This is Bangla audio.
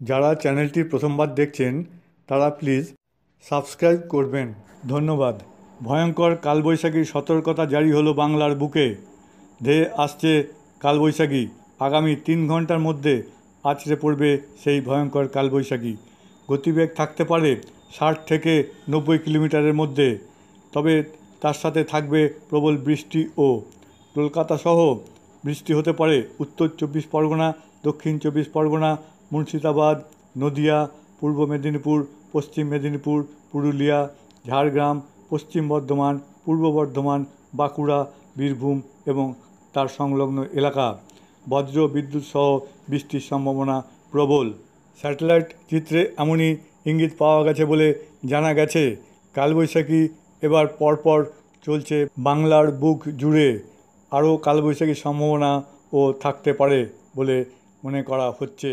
যারা চ্যানেলটি প্রথমবার দেখছেন তারা প্লিজ সাবস্ক্রাইব করবেন, ধন্যবাদ। ভয়ঙ্কর কালবৈশাখীর সতর্কতা জারি হলো বাংলার বুকে। ধেয়ে আসছে কালবৈশাখী। আগামী 3 ঘন্টার মধ্যে আছড়ে পড়বে সেই ভয়ঙ্কর কালবৈশাখী। গতিবেগ থাকতে পারে 60 থেকে 90 কিলোমিটারের মধ্যে, তবে তার সাথে থাকবে প্রবল বৃষ্টি ও কলকাতা সহ বৃষ্টি হতে পারে উত্তর 24 পরগনা, দক্ষিণ 24 পরগনা, মুর্শিদাবাদ, নদিয়া, পূর্ব মেদিনীপুর, পশ্চিম মেদিনীপুর, পুরুলিয়া, ঝাড়গ্রাম, পশ্চিম বর্ধমান, পূর্ব বর্ধমান, বাঁকুড়া, বীরভূম এবং তার সংলগ্ন এলাকা। বজ্র বিদ্যুৎ সহ বৃষ্টির সম্ভাবনা প্রবল। স্যাটেলাইট চিত্রে এমনই ইঙ্গিত পাওয়া গেছে বলে জানা গেছে। কালবৈশাখী এবার পরপর চলছে বাংলার বুক জুড়ে। আরও কালবৈশাখীর সম্ভাবনাও থাকতে পারে বলে মনে করা হচ্ছে।